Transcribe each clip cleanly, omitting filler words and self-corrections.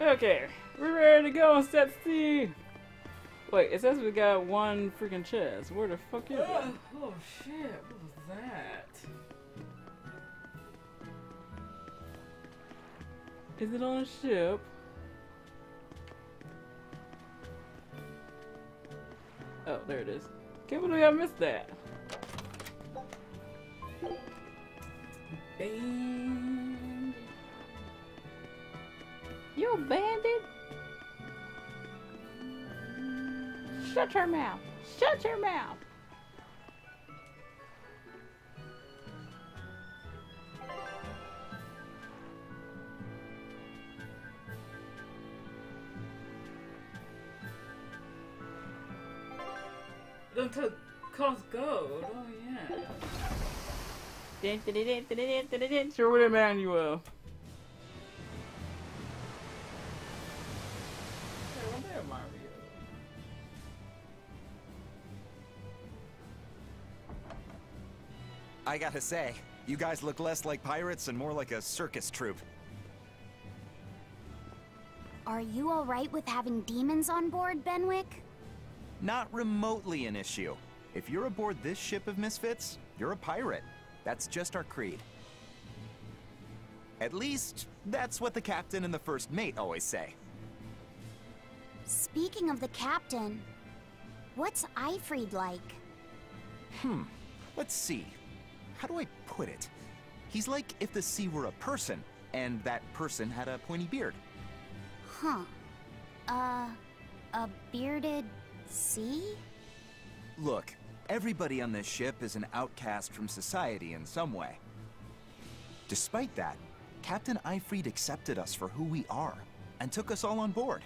Okay, we're ready to go, set C. Wait, it says we got one freaking chest. Where the fuck is it? Oh shit, what was that? Is it on a ship? Oh, there it is. Can't believe I missed that. Band. You a bandit? Shut your mouth. Shut your mouth. Don't cost gold. Oh yeah. Sure with Emmanuel. Hey, what that Mario? I gotta say, you guys look less like pirates and more like a circus troupe. Are you alright with having demons on board, Benwick? Not remotely an issue. If you're aboard this ship of misfits, you're a pirate. That's just our creed. At least, that's what the captain and the first mate always say. Speaking of the captain, what's Ifried like? Let's see. How do I put it? He's like if the sea were a person, and that person had a pointy beard. Huh. A bearded sea? Look, everybody on this ship is an outcast from society in some way. Despite that, Captain Ifried accepted us for who we are, and took us all on board.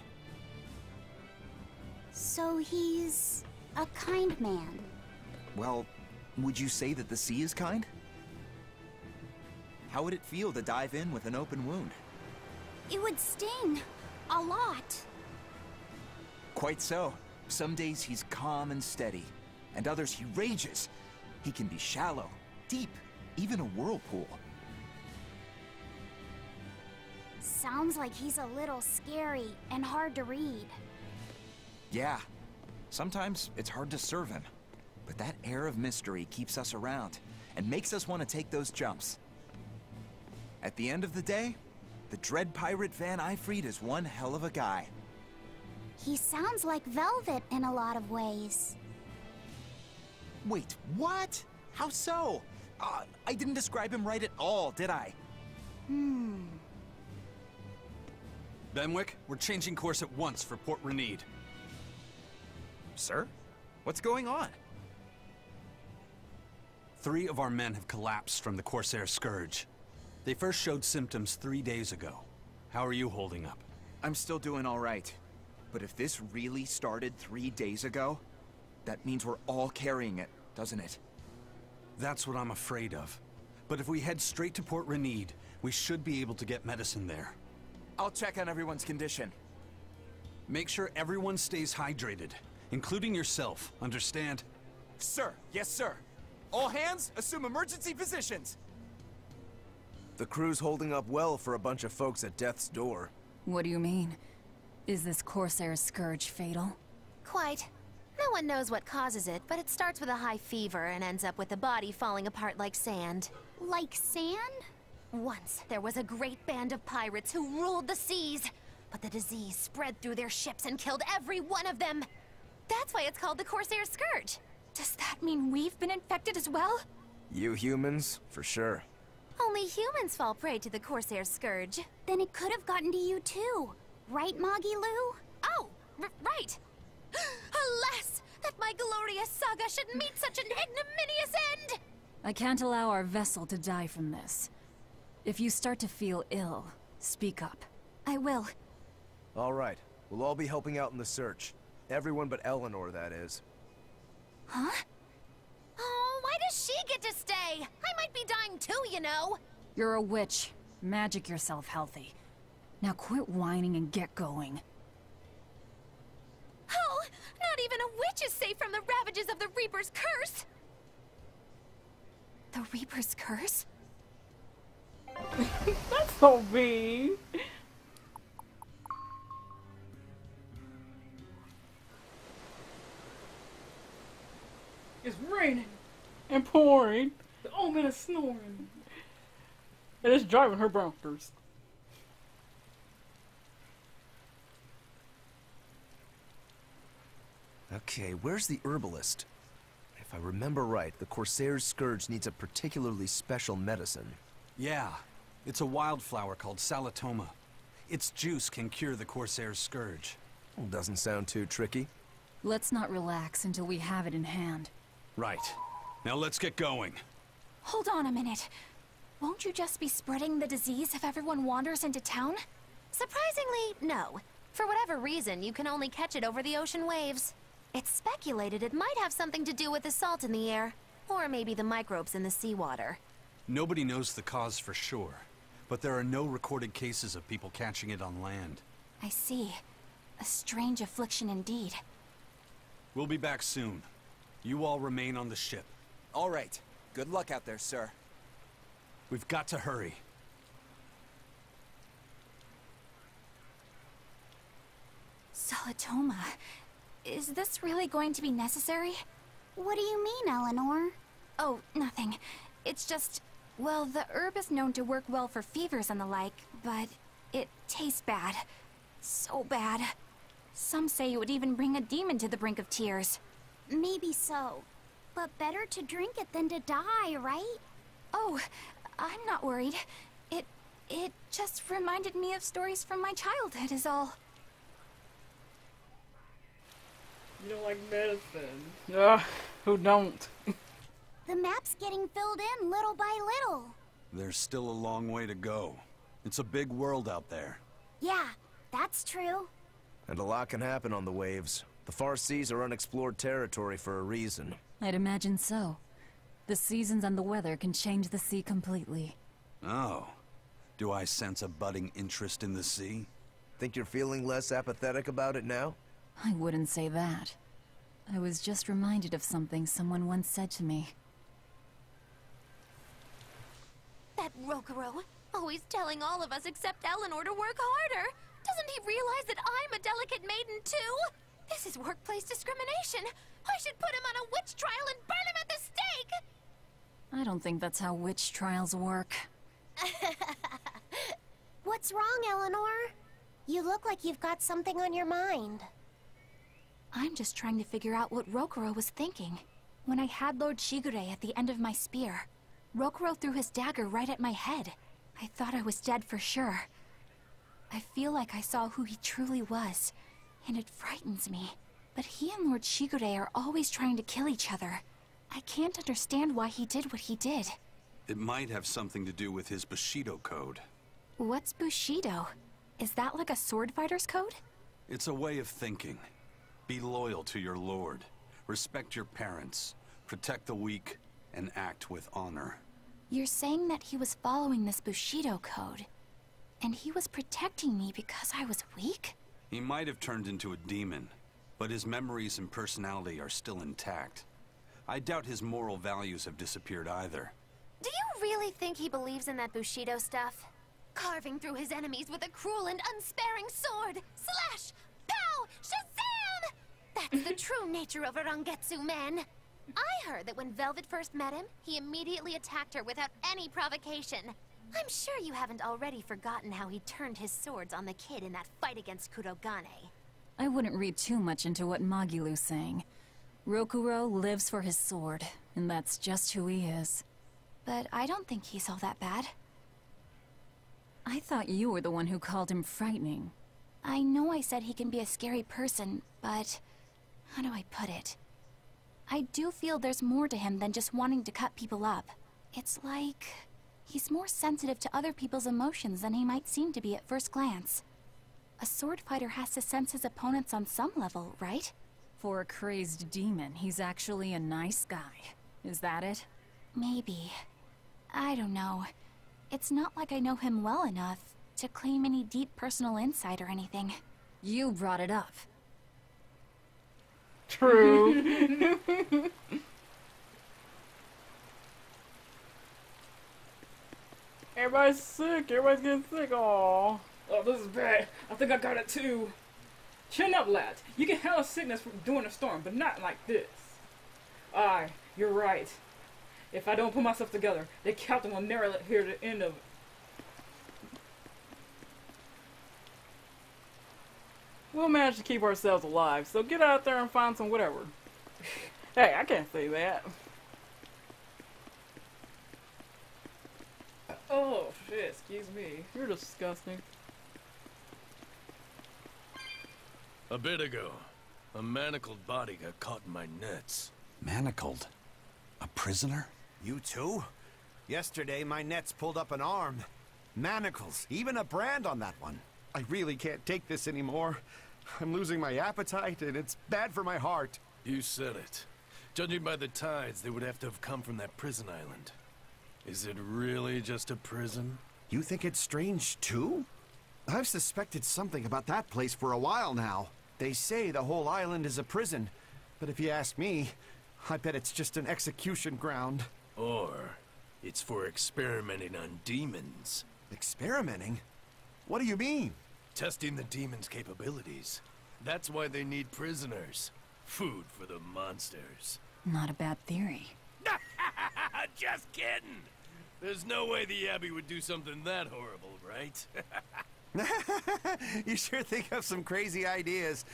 So he's a kind man. Well, would you say that the sea is kind? How would it feel to dive in with an open wound? It would sting. A lot. Quite so. Some days he's calm and steady, and others he rages. He can be shallow, deep, even a whirlpool. Sounds like he's a little scary and hard to read. Yeah. Sometimes it's hard to serve him. But that air of mystery keeps us around, and makes us want to take those jumps. At the end of the day, the dread pirate Van Ifried is one hell of a guy. He sounds like Velvet in a lot of ways. Wait, what? How so? I didn't describe him right at all, did I? Benwick, we're changing course at once for Port Reneed. Sir? What's going on? 3 of our men have collapsed from the Corsair Scourge. They first showed symptoms 3 days ago. How are you holding up? I'm still doing all right. But if this really started 3 days ago, that means we're all carrying it, doesn't it? That's what I'm afraid of. But if we head straight to Port Reneed, we should be able to get medicine there. I'll check on everyone's condition. Make sure everyone stays hydrated, including yourself, understand? Sir, yes sir. All hands, assume emergency positions. The crew's holding up well for a bunch of folks at death's door. What do you mean? Is this Corsair Scourge fatal? Quite. No one knows what causes it, but it starts with a high fever and ends up with the body falling apart like sand. Like sand? Once, there was a great band of pirates who ruled the seas, but the disease spread through their ships and killed every one of them. That's why it's called the Corsair Scourge. Does that mean we've been infected as well? You humans, for sure. Only humans fall prey to the Corsair Scourge. Then it could have gotten to you too. Right, Moggy Lou? Oh, right! Alas, that my glorious saga should meet such an ignominious end! I can't allow our vessel to die from this. If you start to feel ill, speak up. I will. All right, we'll all be helping out in the search. Everyone but Eleanor, that is. Huh? Oh, why does she get to stay? I might be dying too, you know. You're a witch. Magic yourself healthy. Now quit whining and get going. Oh, not even a witch is safe from the ravages of the Reaper's curse! The Reaper's curse? That's so mean. and pouring. The omen is snoring. And it's driving her bonkers. Okay, where's the herbalist? If I remember right, the Corsair's Scourge needs a particularly special medicine. Yeah, it's a wildflower called Salatoma. Its juice can cure the Corsair's Scourge. Doesn't sound too tricky. Let's not relax until we have it in hand. Right. Now let's get going. Hold on a minute. Won't you just be spreading the disease if everyone wanders into town? Surprisingly, no. For whatever reason, you can only catch it over the ocean waves. It's speculated it might have something to do with the salt in the air, or maybe the microbes in the seawater. Nobody knows the cause for sure, but there are no recorded cases of people catching it on land. I see. A strange affliction indeed. We'll be back soon. You all remain on the ship. All right. Good luck out there, sir. We've got to hurry. Salatoma. Is this really going to be necessary? What do you mean, Eleanor? Oh, nothing. It's just... well, the herb is known to work well for fevers and the like, but it tastes bad. So bad. Some say it would even bring a demon to the brink of tears. Maybe so. But better to drink it than to die, right? Oh, I'm not worried. It just reminded me of stories from my childhood is all. You don't like medicine. Ugh, who don't? The map's getting filled in little by little. There's still a long way to go. It's a big world out there. Yeah, that's true. And a lot can happen on the waves. The far seas are unexplored territory for a reason. I'd imagine so. The seasons and the weather can change the sea completely. Oh. Do I sense a budding interest in the sea? Think you're feeling less apathetic about it now? I wouldn't say that. I was just reminded of something someone once said to me. That Rokuro, always telling all of us except Eleanor to work harder. Doesn't he realize that I'm a delicate maiden too? This is workplace discrimination. I should put him on a witch trial and burn him at the stake! I don't think that's how witch trials work. What's wrong, Eleanor? You look like you've got something on your mind. I'm just trying to figure out what Rokuro was thinking. When I had Lord Shigure at the end of my spear, Rokuro threw his dagger right at my head. I thought I was dead for sure. I feel like I saw who he truly was, and it frightens me. But he and Lord Shigure are always trying to kill each other. I can't understand why he did what he did. It might have something to do with his Bushido code. What's Bushido? Is that like a sword fighter's code? It's a way of thinking. Be loyal to your lord. Respect your parents. Protect the weak, and act with honor. You're saying that he was following this Bushido code, and he was protecting me because I was weak? He might have turned into a demon, but his memories and personality are still intact. I doubt his moral values have disappeared either. Do you really think he believes in that Bushido stuff? Carving through his enemies with a cruel and unsparing sword! Slash! Pow! Shazam! That's the true nature of a Rangetsu man! I heard that when Velvet first met him, he immediately attacked her without any provocation. I'm sure you haven't already forgotten how he turned his swords on the kid in that fight against Kurogane. I wouldn't read too much into what Magilu's saying. Rokuro lives for his sword, and that's just who he is. But I don't think he's all that bad. I thought you were the one who called him frightening. I know I said he can be a scary person, but... how do I put it? I do feel there's more to him than just wanting to cut people up. It's like... he's more sensitive to other people's emotions than he might seem to be at first glance. A sword fighter has to sense his opponents on some level, right? For a crazed demon, he's actually a nice guy. Is that it? Maybe. I don't know. It's not like I know him well enough to claim any deep personal insight or anything. You brought it up. True. Everybody's sick. Everybody's getting sick. Aww. Oh, this is bad. I think I got it too. Chin up, lads. You can handle sickness during a storm, but not like this. Aye, you're right. If I don't put myself together, the captain will never hear the end of it. We'll manage to keep ourselves alive, so get out there and find some whatever. Hey, I can't say that. Oh, shit, excuse me. You're disgusting. A bit ago, a manacled body got caught in my nets. Manacled? A prisoner? You too? Yesterday, my nets pulled up an arm. Manacles, even a brand on that one. I really can't take this anymore. I'm losing my appetite, and it's bad for my heart. You said it. Judging by the tides, they would have to have come from that prison island. Is it really just a prison? You think it's strange, too? I've suspected something about that place for a while now. They say the whole island is a prison, but if you ask me, I bet it's just an execution ground. Or it's for experimenting on demons. Experimenting? What do you mean? Testing the demons' capabilities. That's why they need prisoners. Food for the monsters. Not a bad theory. Just kidding! There's no way the Abbey would do something that horrible, right? You sure think of some crazy ideas.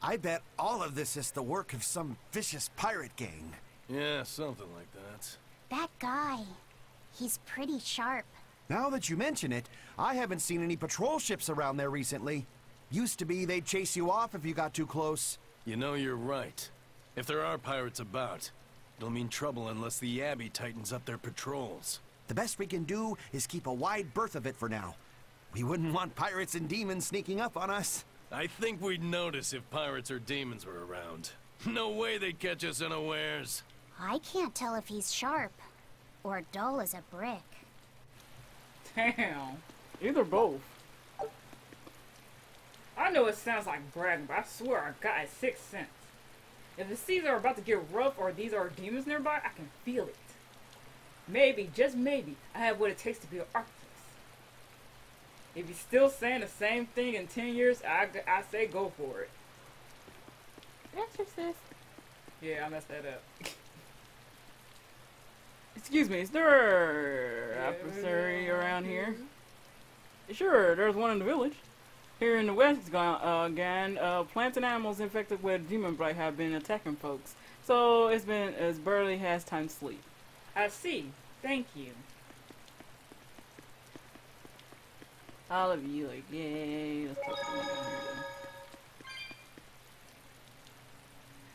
I bet all of this is the work of some vicious pirate gang. Yeah, something like that. That guy, he's pretty sharp. Now that you mention it, I haven't seen any patrol ships around there recently. Used to be they'd chase you off if you got too close. You know, you're right. If there are pirates about, it'll mean trouble unless the Abbey tightens up their patrols. The best we can do is keep a wide berth of it for now. We wouldn't want pirates and demons sneaking up on us. I think we'd notice if pirates or demons were around. No way they'd catch us unawares. I can't tell if he's sharp or dull as a brick. Damn. Either both. I know it sounds like bragging, but I swear I got a sixth sense. If the seas are about to get rough or these are demons nearby, I can feel it. Maybe, just maybe, I have what it takes to be an architect. If you're still saying the same thing in 10 years, I say go for it. Exorcist. Yeah, I messed that up. Excuse me, is there a Berseria around here? Sure, there's one in the village. Here in the west, again, plants and animals infected with Daemonblight have been attacking folks. So it's barely has time to sleep. I see. Thank you. All of you, like, yay. Let's talk to them down here then.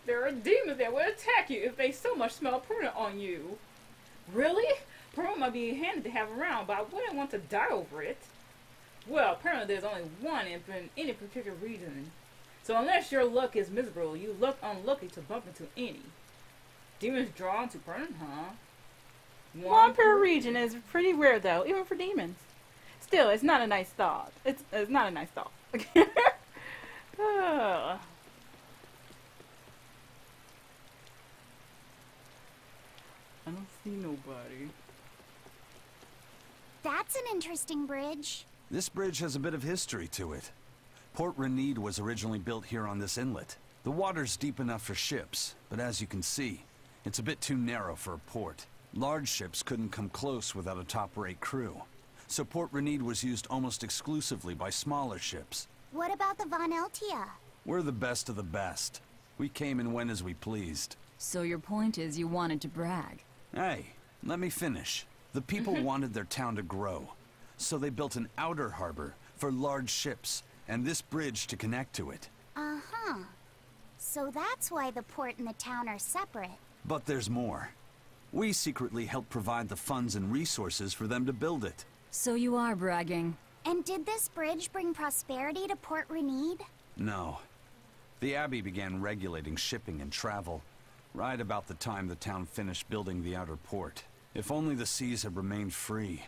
There are demons that will attack you if they so much smell permanent on you. Really? Permanent might be handy to have around, but I wouldn't want to die over it. Well, apparently there's only one in any particular region. So unless your luck is miserable, you look unlucky to bump into any. Demons drawn to permanent, huh? One per region is pretty rare though, even for demons. Still, it's not a nice thought. It's not a nice thought. I don't see nobody. That's an interesting bridge. This bridge has a bit of history to it. Port Reneed was originally built here on this inlet. The water's deep enough for ships, but as you can see, it's a bit too narrow for a port. Large ships couldn't come close without a top-rate crew. So Port Reneed was used almost exclusively by smaller ships. What about the Von Eltia? We're the best of the best. We came and went as we pleased. So your point is you wanted to brag? Hey, let me finish. The people wanted their town to grow, so they built an outer harbor for large ships, and this bridge to connect to it. Uh-huh. So that's why the port and the town are separate. But there's more. We secretly helped provide the funds and resources for them to build it. So you are bragging. And did this bridge bring prosperity to Port Reneed? No. The Abbey began regulating shipping and travel right about the time the town finished building the outer port. If only the seas had remained free,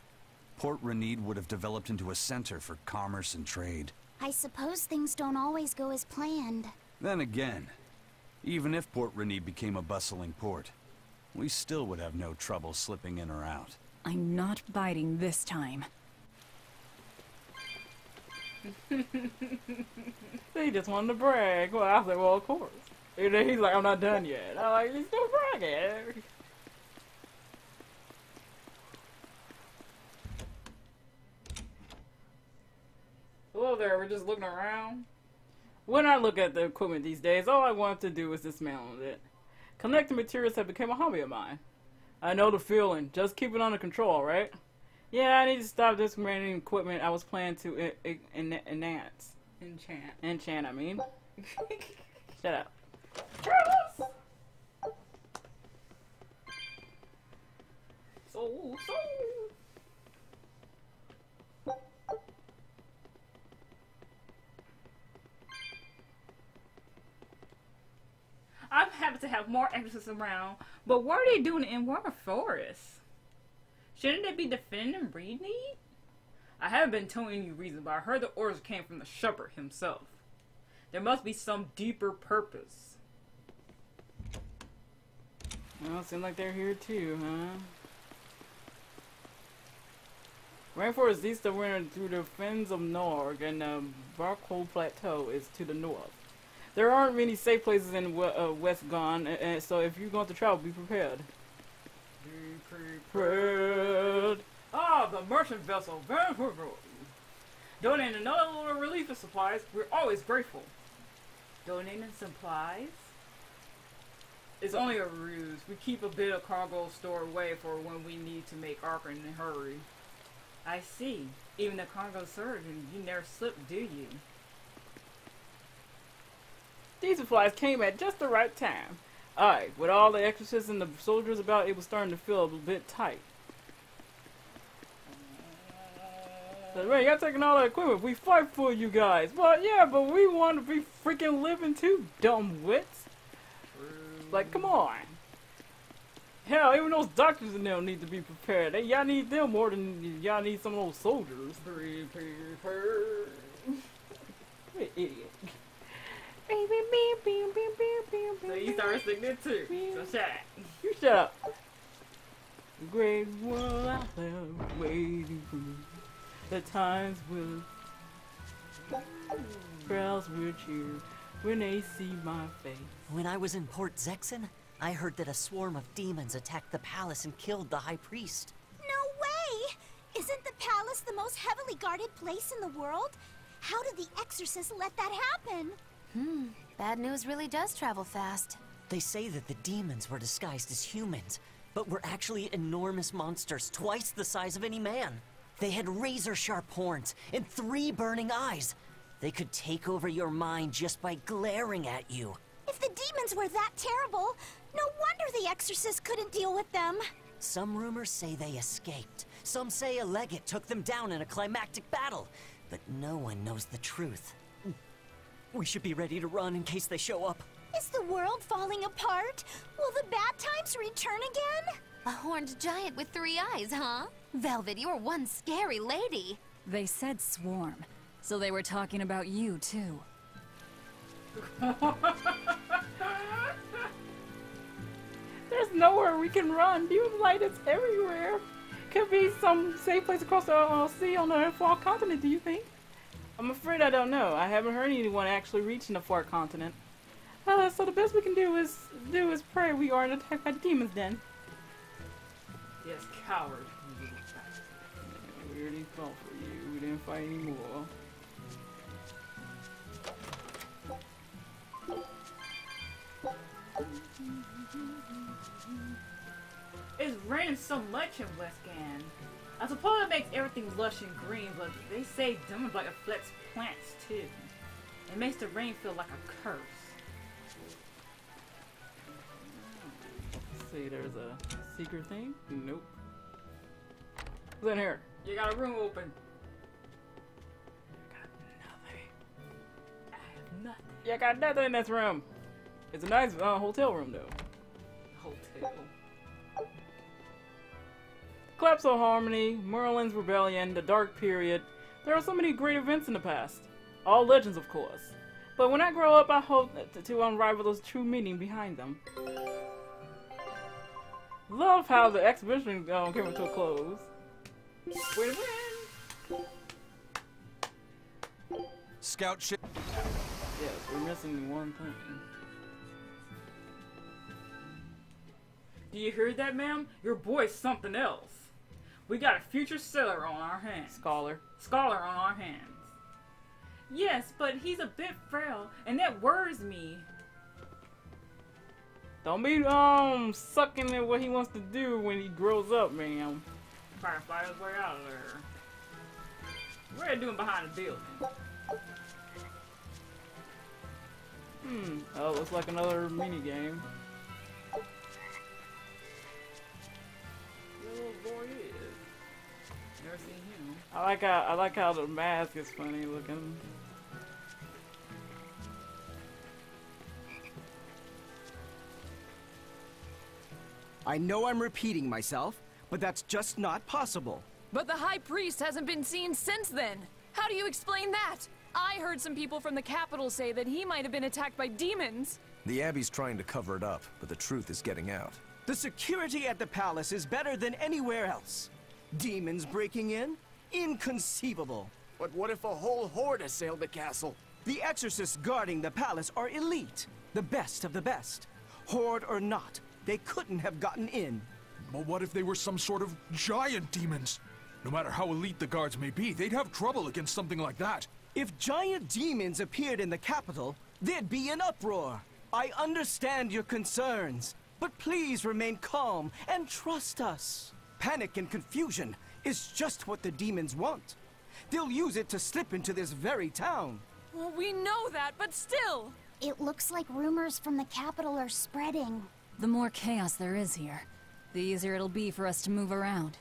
Port Reneed would have developed into a center for commerce and trade. I suppose things don't always go as planned. Then again, even if Port Reneed became a bustling port, we still would have no trouble slipping in or out. I'm not biting this time. He just wanted to brag. Well, I said, well, of course. And then he's like, I'm not done yet. I'm like, he's still bragging. there, we're just looking around. When I look at the equipment these days, all I want to do is dismantle it. Collecting materials have become a hobby of mine. I know the feeling. Just keep it under control, right? Yeah, I need to stop discriminating equipment I was planning to enhance. Enchant, I mean. Shut up. So. I'm happy to have more Exorcists around, but what are they doing in Warmer Forest? Shouldn't they be defending Reneed? I haven't been told any reason, but I heard the orders came from the shepherd himself. There must be some deeper purpose. Well, seems like they're here too, huh? Rainforest east of winter through the fens of Norg, and the Barkhold Plateau is to the north. There aren't many safe places in West Gone, and so if you're going to travel, be prepared. Be prepared. Ah, the merchant vessel. Donating another little relief of supplies. We're always grateful. Donating supplies? It's only a ruse. We keep a bit of cargo stored away for when we need to make Arca in a hurry. I see. Even the cargo surgeon, you never slip, do you? These supplies came at just the right time. Aye, with all the exorcists and the soldiers about, it was starting to feel a bit tight. So, man, y'all taking all that equipment. We fight for you guys. Well, yeah, but we want to be freaking living too, dumb wits. Like, come on. Hell, even those doctors in there need to be prepared. Y'all need them more than y'all need some of those soldiers. What an idiot. So you started singing it too. So shut up. You shut up. The great world out there waiting for me. The times will crowds will cheer when they see my face. When I was in Port Zexen, I heard that a swarm of demons attacked the palace and killed the high priest. No way! Isn't the palace the most heavily guarded place in the world? How did the Exorcists let that happen? Bad news really does travel fast. They say that the demons were disguised as humans, but were actually enormous monsters, twice the size of any man. They had razor-sharp horns and 3 burning eyes. They could take over your mind just by glaring at you. If the demons were that terrible, no wonder the Exorcists couldn't deal with them. Some rumors say they escaped. Some say a legate took them down in a climactic battle. But no one knows the truth. We should be ready to run in case they show up. Is the world falling apart? Will the bad times return again? A horned giant with 3 eyes, huh? Velvet, you're one scary lady. They said swarm, so they were talking about you too. There's nowhere we can run. Daemonblight is everywhere. Could be some safe place across the sea on the far continent, do you think? I'm afraid I don't know. I haven't heard anyone actually reaching the far continent. So the best we can do is pray we aren't attacked by the demons then. Yes, coward. We already fought for you. We didn't fight anymore. It's raining so much in Westgand. I suppose it makes everything lush and green, but they say Daemonblight affects plants too. It makes the rain feel like a curse. Let's see, there's a secret thing? Nope. What's in here? You got a room open. I got nothing. I have nothing. You got nothing in this room. It's a nice hotel room though. Hotel. Collapse of Harmony, Merlin's Rebellion, the Dark Period. There are so many great events in the past. All legends, of course. But when I grow up, I hope to unravel the true meaning behind them. Love how the exhibition came to a close. Wait a minute. Scout ship. Yes, we're missing one thing. Do you hear that, ma'am? Your boy's something else. We got a future sailor on our hands. Scholar on our hands. Yes, but he's a bit frail, and that worries me. Don't be sucking at what he wants to do when he grows up, man. Trying to fly his way out of there. What are they doing behind the building? Oh, looks like another mini game. The little boy is. Never seen him. I like how the mask is funny looking. I know I'm repeating myself, but that's just not possible. But the High Priest hasn't been seen since then. How do you explain that? I heard some people from the capital say that he might have been attacked by demons. The Abbey's trying to cover it up, but the truth is getting out. The security at the palace is better than anywhere else. Demons breaking in? Inconceivable. But what if a whole horde assailed the castle? The Exorcists guarding the palace are elite. The best of the best. Horde or not, they couldn't have gotten in. But what if they were some sort of giant demons? No matter how elite the guards may be, they'd have trouble against something like that. If giant demons appeared in the capital, there'd be an uproar. I understand your concerns, but please remain calm and trust us. Panic and confusion is just what the demons want. They'll use it to slip into this very town. Well, we know that, but still! It looks like rumors from the capital are spreading. The more chaos there is here, the easier it'll be for us to move around.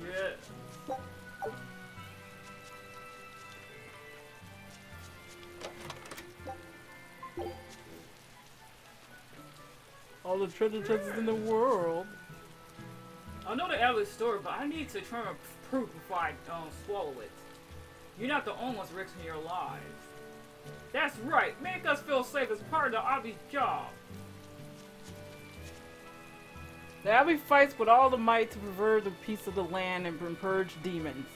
Yeah. All the treasure chests in the world. I know the Abbey story, but I need to try to prove before I swallow it. You're not the only ones risking your lives. That's right. Make us feel safe as part of the Abbey's job. The Abbey fights with all the might to preserve the peace of the land and purge demons.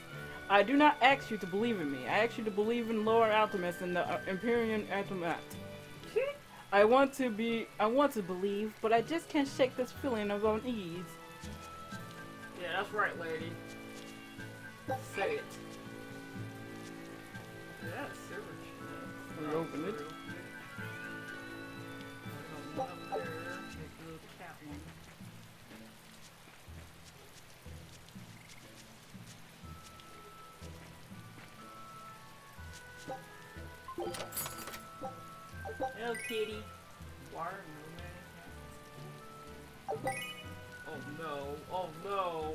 I do not ask you to believe in me. I ask you to believe in Lord Altemis and the Imperial Automat. I want to believe, but I just can't shake this feeling of unease. Yeah, that's right, lady. Say it. Yeah, that's silver. We open it. Hello, kitty. Water, no. Oh no! Oh no!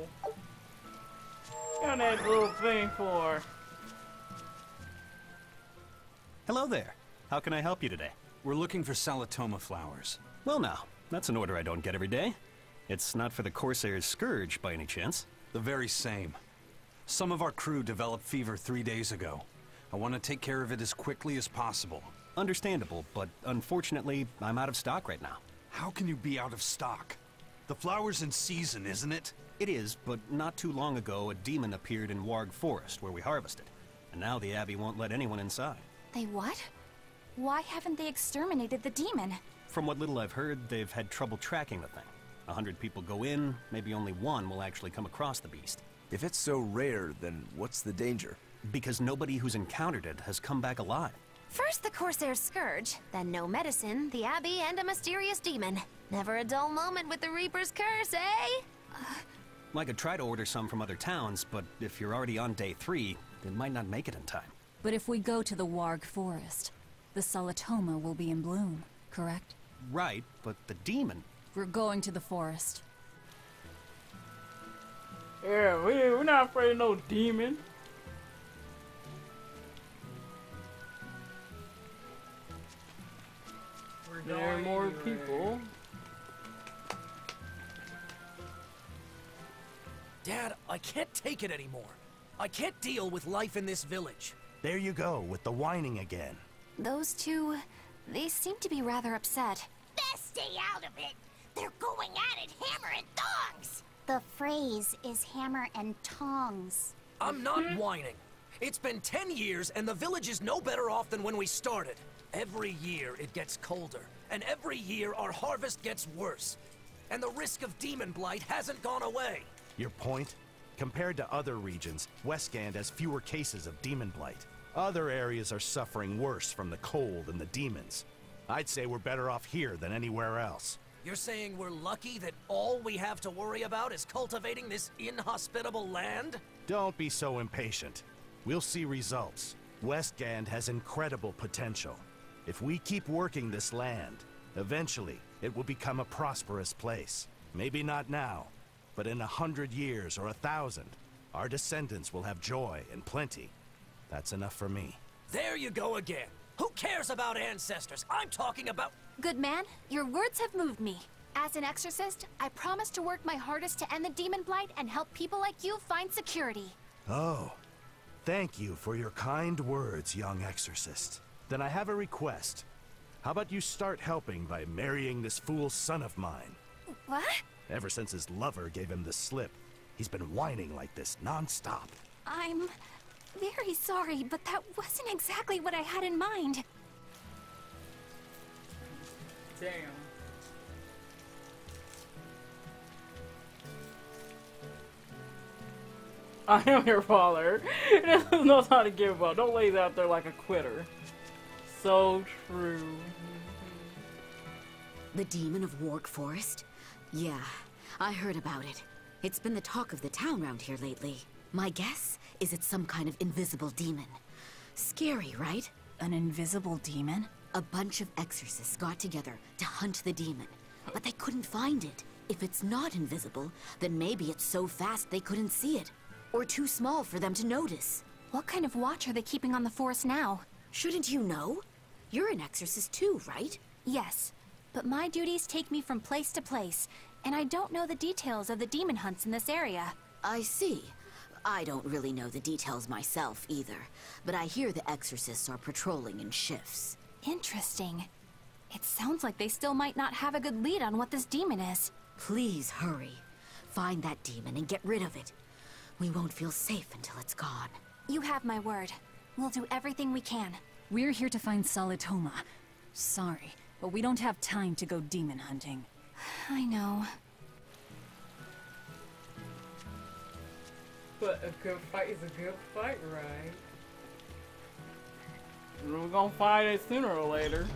Got that little thing for? Hello there. How can I help you today? We're looking for Salatoma flowers. Well now, that's an order I don't get every day. It's not for the Corsair's Scourge by any chance? The very same. Some of our crew developed fever 3 days ago. I want to take care of it as quickly as possible. Understandable, but unfortunately, I'm out of stock right now. How can you be out of stock? The flower's in season, isn't it? It is, but not too long ago, a demon appeared in Warg Forest, where we harvested. And now the Abbey won't let anyone inside. They what? Why haven't they exterminated the demon? From what little I've heard, they've had trouble tracking the thing. 100 people go in, maybe only one will actually come across the beast. If it's so rare, then what's the danger? Because nobody who's encountered it has come back alive. First the Corsair's Scourge, then no medicine, the Abbey, and a mysterious demon. Never a dull moment with the Reaper's curse, eh? I could try to order some from other towns, but if you're already on day 3, it might not make it in time. But if we go to the Warg Forest, the Salatoma will be in bloom, correct? Right, but the demon... We're going to the forest. Yeah, we're not afraid of no demon. There are more people. Dad, I can't take it anymore. I can't deal with life in this village. There you go, with the whining again. Those two, they seem to be rather upset. Best stay out of it. They're going at it hammer and tongs. The phrase is hammer and tongs. I'm not whining. It's been 10 years and the village is no better off than when we started. Every year it gets colder, and every year our harvest gets worse. And the risk of Daemonblight hasn't gone away. Your point? Compared to other regions, Westgand has fewer cases of Daemonblight. Other areas are suffering worse from the cold and the demons. I'd say we're better off here than anywhere else. You're saying we're lucky that all we have to worry about is cultivating this inhospitable land? Don't be so impatient. We'll see results. Westgand has incredible potential. If we keep working this land, eventually it will become a prosperous place. Maybe not now, but in 100 years or 1,000, our descendants will have joy and plenty. That's enough for me. There you go again. Who cares about ancestors? I'm talking about... Good man, your words have moved me. As an exorcist, I promise to work my hardest to end the Daemonblight and help people like you find security. Oh, thank you for your kind words, young exorcist. Then I have a request. How about you start helping by marrying this fool son of mine? What? Ever since his lover gave him the slip, he's been whining like this non-stop. I'm very sorry, but that wasn't exactly what I had in mind. Damn. I am your father. He knows how to give up. Don't lay out there like a quitter. So true. The demon of Warg Forest? Yeah, I heard about it. It's been the talk of the town round here lately. My guess is it's some kind of invisible demon. Scary, right? An invisible demon? A bunch of exorcists got together to hunt the demon, but they couldn't find it. If it's not invisible, then maybe it's so fast they couldn't see it. Or too small for them to notice. What kind of watch are they keeping on the forest now? Shouldn't you know? You're an exorcist too, right? Yes, but my duties take me from place to place, and I don't know the details of the demon hunts in this area. I see. I don't really know the details myself either, but I hear the exorcists are patrolling in shifts. Interesting. It sounds like they still might not have a good lead on what this demon is. Please hurry. Find that demon and get rid of it. We won't feel safe until it's gone. You have my word. We'll do everything we can. We're here to find Solitoma. Sorry, but we don't have time to go demon hunting. I know. But a good fight is a good fight, right? We're gonna find it sooner or later.